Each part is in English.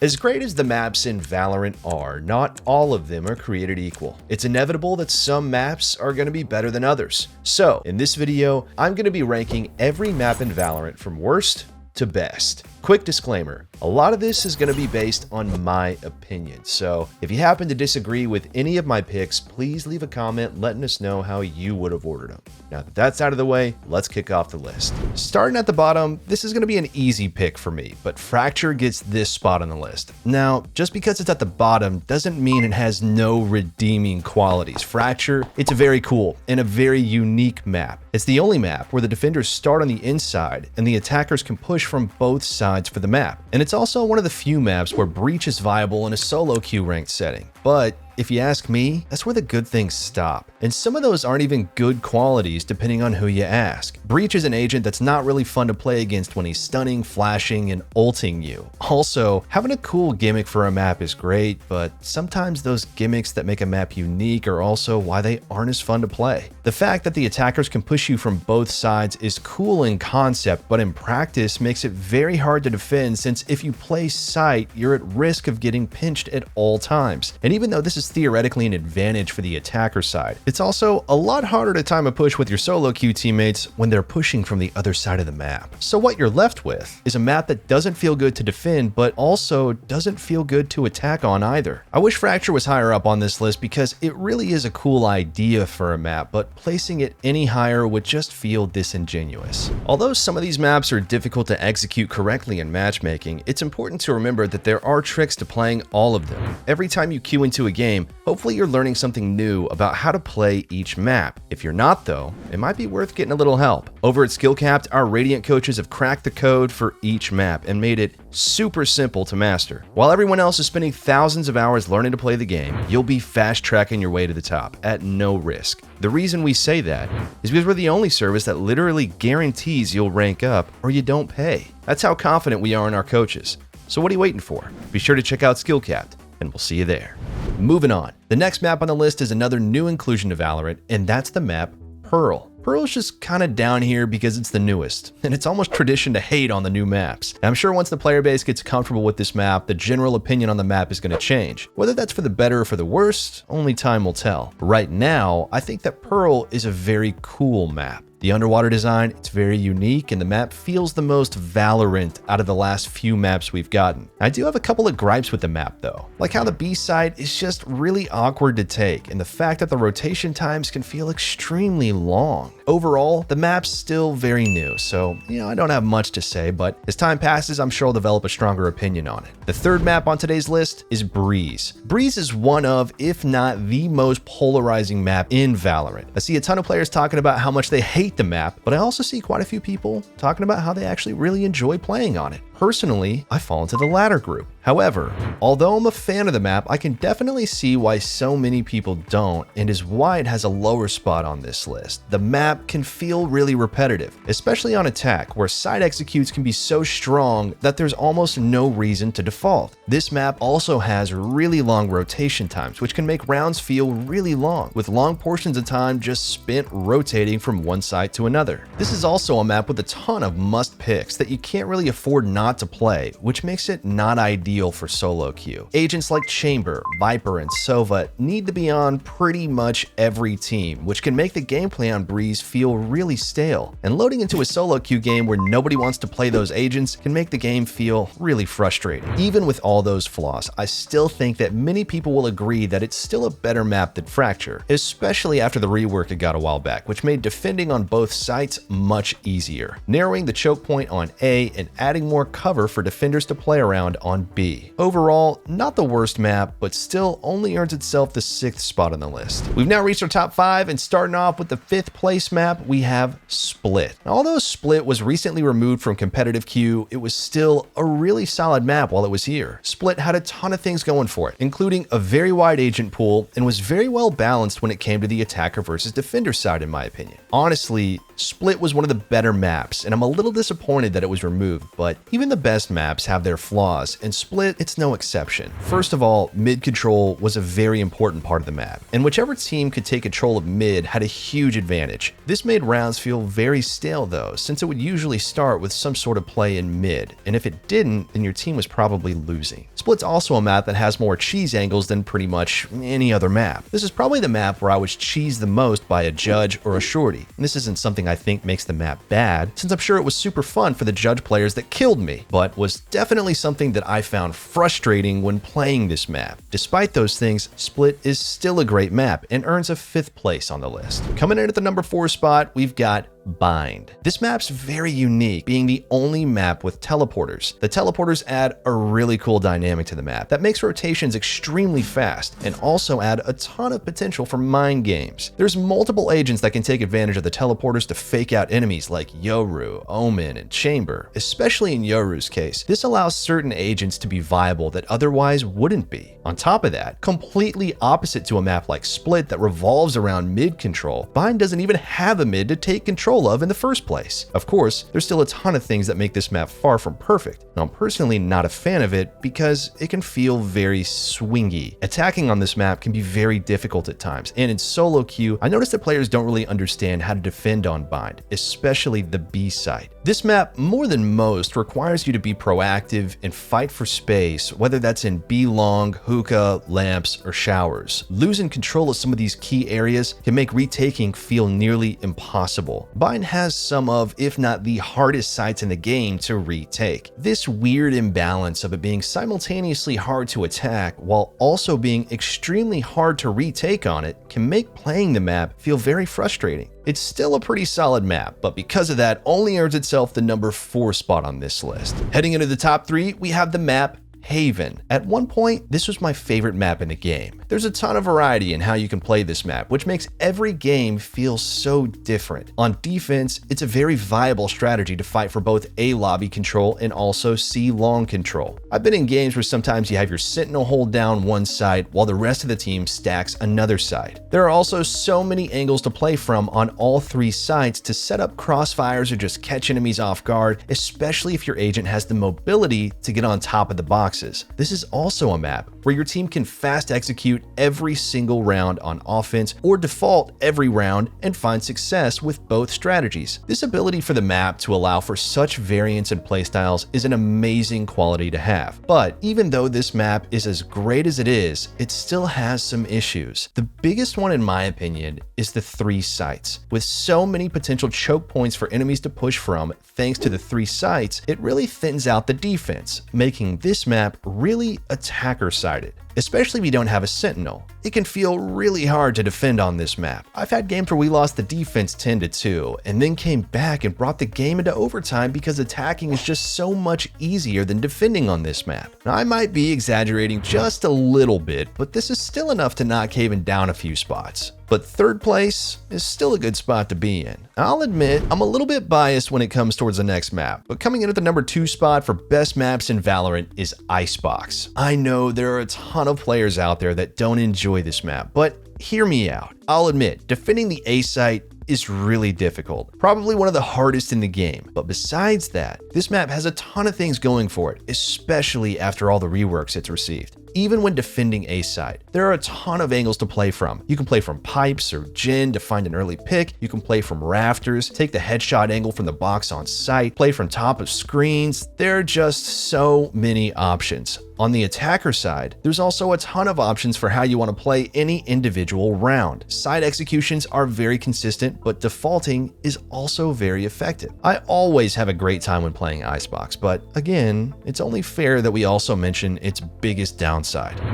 As great as the maps in Valorant are, not all of them are created equal. It's inevitable that some maps are going to be better than others. So, in this video, I'm going to be ranking every map in Valorant from worst to best. Quick disclaimer, a lot of this is going to be based on my opinion, so if you happen to disagree with any of my picks, please leave a comment letting us know how you would have ordered them. Now that that's out of the way, let's kick off the list. Starting at the bottom, this is going to be an easy pick for me, but Fracture gets this spot on the list. Now, just because it's at the bottom doesn't mean it has no redeeming qualities. Fracture, it's a very cool and a very unique map. It's the only map where the defenders start on the inside and the attackers can push from both sides for the map. And it's also one of the few maps where Breach is viable in a solo queue ranked setting. But if you ask me, that's where the good things stop. And some of those aren't even good qualities depending on who you ask. Breach is an agent that's not really fun to play against when he's stunning, flashing, and ulting you. Also, having a cool gimmick for a map is great, but sometimes those gimmicks that make a map unique are also why they aren't as fun to play. The fact that the attackers can push you from both sides is cool in concept, but in practice makes it very hard to defend, since if you play sight, you're at risk of getting pinched at all times. And even though this is theoretically an advantage for the attacker side, it's also a lot harder to time a push with your solo queue teammates when they're pushing from the other side of the map. So what you're left with is a map that doesn't feel good to defend, but also doesn't feel good to attack on either. I wish Fracture was higher up on this list because it really is a cool idea for a map, but placing it any higher would just feel disingenuous. Although some of these maps are difficult to execute correctly in matchmaking, it's important to remember that there are tricks to playing all of them. Every time you queue into a game, hopefully you're learning something new about how to play each map. If you're not though, it might be worth getting a little help. Over at SkillCapped, our Radiant coaches have cracked the code for each map and made it super simple to master. While everyone else is spending thousands of hours learning to play the game, you'll be fast tracking your way to the top at no risk. The reason we say that is because we're the only service that literally guarantees you'll rank up or you don't pay. That's how confident we are in our coaches. So what are you waiting for? Be sure to check out SkillCapped, and we'll see you there. Moving on. The next map on the list is another new inclusion to Valorant, and that's the map Pearl. Pearl's just kind of down here because it's the newest, and it's almost tradition to hate on the new maps. And I'm sure once the player base gets comfortable with this map, the general opinion on the map is going to change. Whether that's for the better or for the worse, only time will tell. But right now, I think that Pearl is a very cool map. The underwater design, it's very unique, and the map feels the most Valorant out of the last few maps we've gotten. I do have a couple of gripes with the map though, like how the B side is just really awkward to take, and the fact that the rotation times can feel extremely long. Overall, the map's still very new, so I don't have much to say, but as time passes, I'm sure I'll develop a stronger opinion on it. The third map on today's list is Breeze. Breeze is one of, if not the most polarizing map in Valorant. I see a ton of players talking about how much they hate the map, but I also see quite a few people talking about how they actually really enjoy playing on it. Personally, I fall into the latter group. However, although I'm a fan of the map, I can definitely see why so many people don't, and is why it has a lower spot on this list. The map can feel really repetitive, especially on attack, where side executes can be so strong that there's almost no reason to default. This map also has really long rotation times, which can make rounds feel really long, with long portions of time just spent rotating from one side to another. This is also a map with a ton of must picks that you can't really afford not to play, which makes it not ideal for solo queue. Agents like Chamber, Viper, and Sova need to be on pretty much every team, which can make the gameplay on Breeze feel really stale. And loading into a solo queue game where nobody wants to play those agents can make the game feel really frustrating. Even with all those flaws, I still think that many people will agree that it's still a better map than Fracture, especially after the rework it got a while back, which made defending on both sites much easier, narrowing the choke point on A and adding more cover for defenders to play around on B. Overall, not the worst map, but still only earns itself the 6th spot on the list. We've now reached our top 5, and starting off with the 5th place map, we have Split. Now, although Split was recently removed from competitive queue, it was still a really solid map while it was here. Split had a ton of things going for it, including a very wide agent pool, and was very well balanced when it came to the attacker versus defender side, in my opinion. Honestly, Split was one of the better maps, and I'm a little disappointed that it was removed, but even the best maps have their flaws, and Split, it's no exception. First of all, mid control was a very important part of the map, and whichever team could take control of mid had a huge advantage. This made rounds feel very stale though, since it would usually start with some sort of play in mid, and if it didn't, then your team was probably losing. Split's also a map that has more cheese angles than pretty much any other map. This is probably the map where I was cheesed the most by a judge or a shorty, and this isn't something I think makes the map bad, since I'm sure it was super fun for the judge players that killed me, but was definitely something that I found frustrating when playing this map. Despite those things, Split is still a great map and earns a 5th place on the list. Coming in at the number 4 spot, we've got Bind. This map's very unique, being the only map with teleporters. The teleporters add a really cool dynamic to the map that makes rotations extremely fast and also add a ton of potential for mind games. There's multiple agents that can take advantage of the teleporters to fake out enemies like Yoru, Omen, and Chamber. Especially in Yoru's case, this allows certain agents to be viable that otherwise wouldn't be. On top of that, completely opposite to a map like Split that revolves around mid control, Bind doesn't even have a mid to take control of in the first place. Of course, there's still a ton of things that make this map far from perfect. Now, I'm personally not a fan of it because it can feel very swingy. Attacking on this map can be very difficult at times, and in solo queue, I noticed that players don't really understand how to defend on Bind, especially the B side. This map, more than most, requires you to be proactive and fight for space, whether that's in B long, hookah, lamps, or showers. Losing control of some of these key areas can make retaking feel nearly impossible. Bind has some of, if not the hardest sites in the game to retake. This weird imbalance of it being simultaneously hard to attack while also being extremely hard to retake on it can make playing the map feel very frustrating. It's still a pretty solid map, but because of that, only earns itself the number 4 spot on this list. Heading into the top 3, we have the map Haven. At one point, this was my favorite map in the game. There's a ton of variety in how you can play this map, which makes every game feel so different. On defense, it's a very viable strategy to fight for both A lobby control and also C long control. I've been in games where sometimes you have your sentinel hold down one side while the rest of the team stacks another side. There are also so many angles to play from on all 3 sides to set up crossfires or just catch enemies off guard, especially if your agent has the mobility to get on top of the box. This is also a map where your team can fast execute every single round on offense or default every round and find success with both strategies. This ability for the map to allow for such variance in playstyles is an amazing quality to have. But even though this map is as great as it is, it still has some issues. The biggest one in my opinion is the 3 sites. With so many potential choke points for enemies to push from thanks to the 3 sites, it really thins out the defense, making this map really attacker-sided. Especially if you don't have a sentinel. It can feel really hard to defend on this map. I've had games where we lost the defense 10-2 and then came back and brought the game into overtime because attacking is just so much easier than defending on this map. Now, I might be exaggerating just a little bit, but this is still enough to knock Haven down a few spots. But 3rd place is still a good spot to be in. I'll admit, I'm a little bit biased when it comes towards the next map, but coming in at the number 2 spot for best maps in Valorant is Icebox. I know there are a ton of players out there that don't enjoy this map, but hear me out. I'll admit, defending the A site is really difficult, probably one of the hardest in the game. But besides that, this map has a ton of things going for it, especially after all the reworks it's received. Even when defending A side, there are a ton of angles to play from. You can play from pipes or gin to find an early pick. You can play from rafters, take the headshot angle from the box on site, play from top of screens. There are just so many options. On the attacker side, there's also a ton of options for how you want to play any individual round. Side executions are very consistent, but defaulting is also very effective. I always have a great time when playing Icebox, but again, it's only fair that we also mention its biggest downside.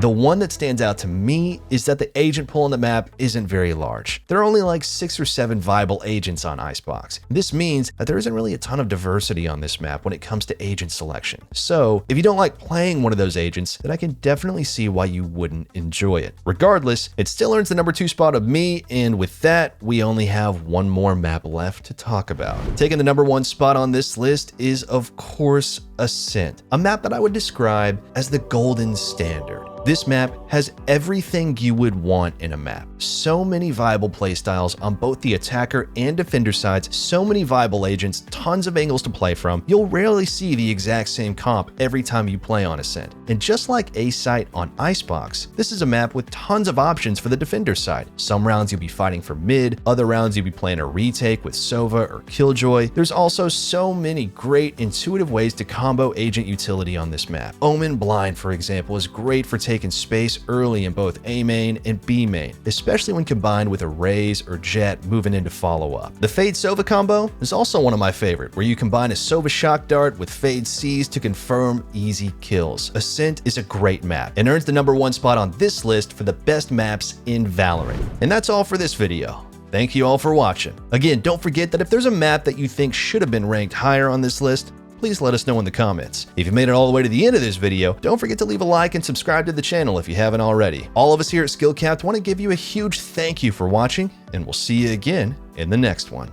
The one that stands out to me is that the agent pool on the map isn't very large. There are only like 6 or 7 viable agents on Icebox. This means that there isn't really a ton of diversity on this map when it comes to agent selection. So if you don't like playing one of those agents, then I can definitely see why you wouldn't enjoy it. Regardless, it still earns the number 2 spot of me, and with that, we only have one more map left to talk about. Taking the number 1 spot on this list is, of course, Ascent, a map that I would describe as the golden standard. This map has everything you would want in a map. So many viable playstyles on both the attacker and defender sides, so many viable agents, tons of angles to play from. You'll rarely see the exact same comp every time you play on Ascent. And just like A-Site on Icebox, this is a map with tons of options for the defender side. Some rounds you'll be fighting for mid, other rounds you'll be playing a retake with Sova or Killjoy. There's also so many great intuitive ways to combo agent utility on this map. Omen Blind, for example, is great for taking space early in both A main and B main, especially when combined with a Raze or Jet moving into follow-up. The Fade Sova combo is also one of my favorite, where you combine a Sova Shock Dart with Fade C's to confirm easy kills. Ascent is a great map and earns the #1 spot on this list for the best maps in Valorant. And that's all for this video. Thank you all for watching. Again, don't forget that if there's a map that you think should have been ranked higher on this list, please let us know in the comments. If you made it all the way to the end of this video, don't forget to leave a like and subscribe to the channel if you haven't already. All of us here at SkillCapped want to give you a huge thank you for watching, and we'll see you again in the next one.